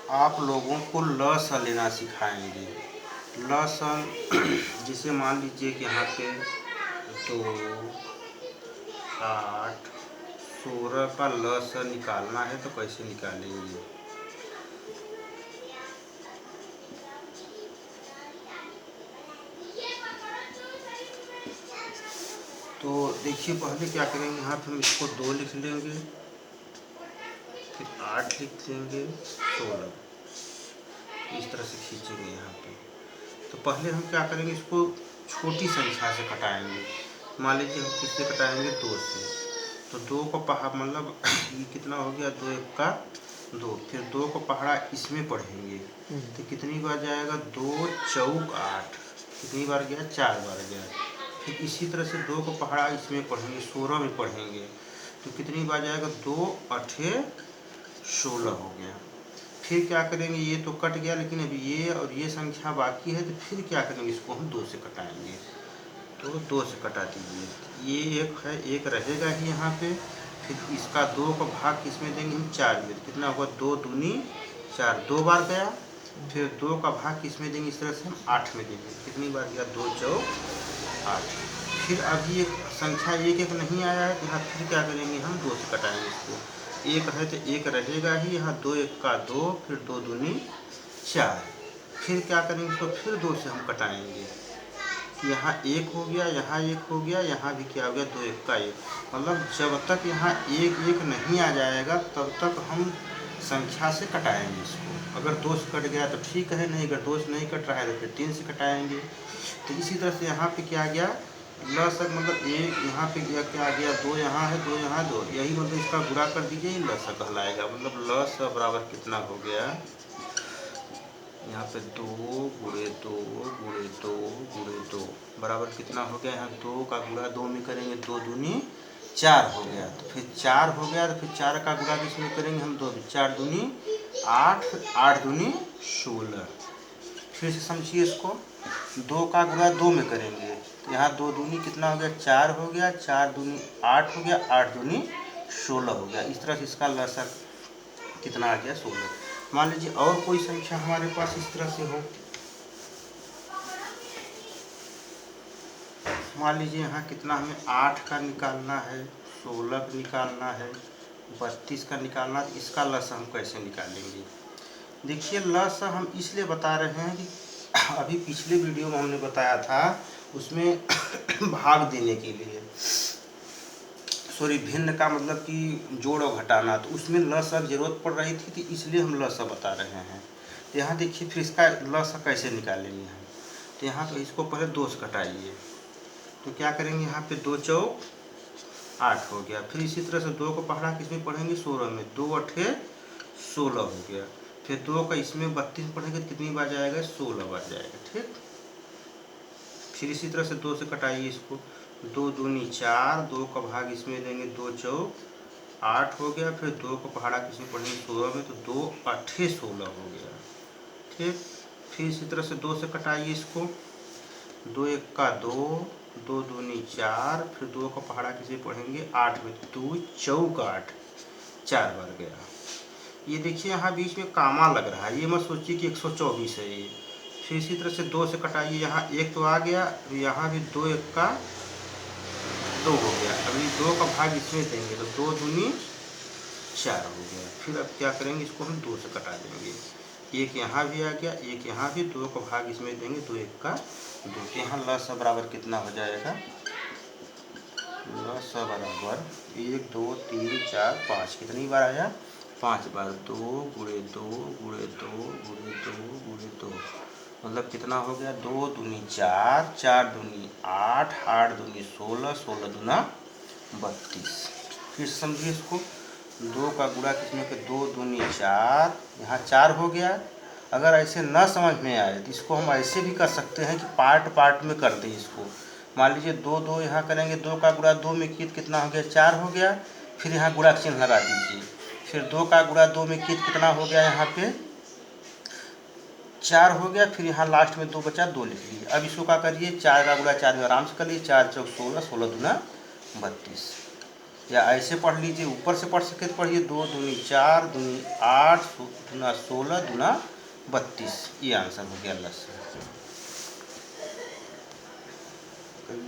आप लोगों को ल स लेना सिखाएंगे। ल स जिसे मान लीजिए कि यहाँ पे 2, 8, 16 का ल स निकालना है तो कैसे निकालेंगे। तो देखिए पहले क्या करेंगे, यहाँ पे हम इसको 2 लिख लेंगे, फिर 8 लिख लेंगे, 16 इस तरह से खींचेंगे यहाँ पे। तो पहले हम क्या करेंगे, इसको छोटी संख्या से कटाएंगे। मान लीजिए हम किससे कटाएंगे, 2 से। तो 2 को पहाड़ मतलब ये कितना हो गया, 2 1 का 2, फिर 2 को पहाड़ा इसमें पढ़ेंगे तो कितनी बार जाएगा, 2 चौक 8, कितनी बार गया, 4 बार गया। फिर इसी तरह से 2 को पहाड़ा इसमें पढ़ेंगे, 16 में पढ़ेंगे तो कितनी बार जाएगा, 2 8 16 हो गया। फिर क्या करेंगे, ये तो कट गया लेकिन अभी ये और ये संख्या बाकी है, तो फिर क्या करेंगे, इसको हम 2 से कटाएंगे। तो 2 से कटा दीजिए, ये एक है, एक रहेगा ही यहाँ पे। फिर इसका 2 का भाग किसमें देंगे हम, 4 में। कितना हुआ, 2 दूनी 4, 2 बार गया। फिर 2 का भाग किसमें देंगे, इस तरह से हम 8 में देंगे। कितनी बार गया, 2 चौक 8। फिर अभी एक संख्या 1 1 नहीं आया है, तो यहाँ फिर क्या करेंगे, हम 2 से कटाएंगे इसको। 1 है तो 1 रहेगा ही, यहाँ 2 1 का 2, फिर 2 दूनी 4। फिर क्या करेंगे, इसको फिर 2 से हम कटाएंगे। यहाँ 1 हो गया, यहाँ 1 हो गया, यहाँ भी क्या हो गया, 2 1 का 1। मतलब जब तक यहाँ 1 1 नहीं आ जाएगा तब तक हम संख्या से कटाएंगे इसको। अगर 2 से कट गया तो ठीक है, नहीं अगर 2 से नहीं कट रहा है तो फिर 3 से कटाएंगे। तो इसी तरह से यहाँ पे क्या गया, लसक मतलब 1 यहाँ पे गया, क्या गया, 2 यहाँ है, 2 यहाँ 2, यही मतलब इसका गुणा कर दीजिए, लसक कहलाएगा। मतलब लस बराबर कितना हो गया, यहाँ पे 2 गुणे 2 गुणे 2 गुणे 2 बराबर कितना हो गया, यहाँ 2 का गुणा 2 में करेंगे, 2 दूनी 4 हो गया। तो फिर 4 हो गया, तो फिर 4 का गुणा किसमें करेंगे हम, 2, 4 दूनी 8, 8 दूनी 16। फिर से समझिए इसको, 2 का गुणा 2 में करेंगे तो यहाँ 2 दूनी कितना हो गया, 4 हो गया, 4 दूनी 8 हो गया, 8 दूनी 16 हो गया। इस तरह से इसका लसक कितना आ गया, 16। मान लीजिए और कोई संख्या हमारे पास इस तरह से हो, मान लीजिए यहाँ कितना हमें 8 का निकालना है, 16 का निकालना है, 32 का निकालना है। इसका लस हम कैसे निकालेंगे। देखिए लस हम इसलिए बता रहे हैं कि अभी पिछले वीडियो में हमने बताया था, उसमें भाग देने के लिए, सॉरी भिन्न का मतलब कि जोड़ और घटाना, तो उसमें लस की जरूरत पड़ रही थी, तो इसलिए हम लस बता रहे हैं। तो यहाँ देखिए फिर इसका लस कैसे निकालेंगे हम। तो यहाँ तो इसको पहले 2 से कटाइए, तो क्या करेंगे, यहाँ पे 2 चौक 8 हो गया। फिर इसी तरह से 2 को पहाड़ा किसमें पढ़ेंगे, 16 में, 2 8 16 हो गया। फिर 2 का इसमें 32 पढ़ेंगे तो कितनी बार जाएगा, 16 बार जाएगा, ठीक। फिर इसी तरह से 2 से कटाइए इसको, 2 दूनी 4, 2 का भाग इसमें देंगे, 2 चौक 8 हो गया। फिर 2 को पहाड़ा किसमें पढ़ेंगे, 16 में, तो 2 8 16 हो गया, ठीक। फिर इसी तरह से 2 से कटाइए इसको, 2 1 का 2, 2 दूनी 4, फिर 2 का पहाड़ा किसमें पढ़ेंगे, 8 में, 2 चौक 8, 4 बार गया। ये देखिए यहाँ बीच में कामा लग रहा है, ये मत सोचिए कि 124 है ये। फिर इसी तरह से 2 से कटाइए, यहाँ 1 तो आ गया, यहाँ भी 2 1 का 2 हो गया। अभी 2 का भाग इसमें देंगे तो 2 दूनी 4 हो गया। फिर अब क्या करेंगे, इसको हम 2 से कटा देंगे, 1 यहाँ भी आ गया, 1 यहाँ भी, 2 का भाग इसमें देंगे, 2 1 का 2। यहाँ लस बराबर कितना हो जाएगा, लस बराबर 1 2 3 4 5, कितनी बार आया, 5 बार। 2 गुणे 2 गुणे 2 गुणे 2 गुणे 2, मतलब कितना हो गया, 2 दूनी 4, 4 दूनी 8, 8 दूनी 16, 16 दूना 32। फिर समझिए इसको, 2 का गुणा किसमें, 2 दूनी 4, यहाँ 4 हो गया। अगर ऐसे न समझ में आए तो इसको हम ऐसे भी कर सकते हैं कि पार्ट पार्ट में कर दें इसको। मान लीजिए 2 2 यहाँ करेंगे, 2 का गुणा 2 में कितना हो गया, 4 हो गया। फिर यहाँ गुणा का चिन्ह लगा दीजिए, फिर 2 का गुणा 2 में कितना हो गया, यहाँ पे 4 हो गया। फिर यहाँ लास्ट में 2 बचा, 2 लिख लीजिए। अब इसको क्या करिए, 4 का गुणा 4 में आराम से कर लीजिए, 4 चौक 16, 16 दूना 32। या ऐसे पढ़ लीजिए, ऊपर से पढ़ सके तो पढ़िए 2 दूनी 4 दूनी 8 दूना 16 दूना 32, ये आंसर हो गया लस।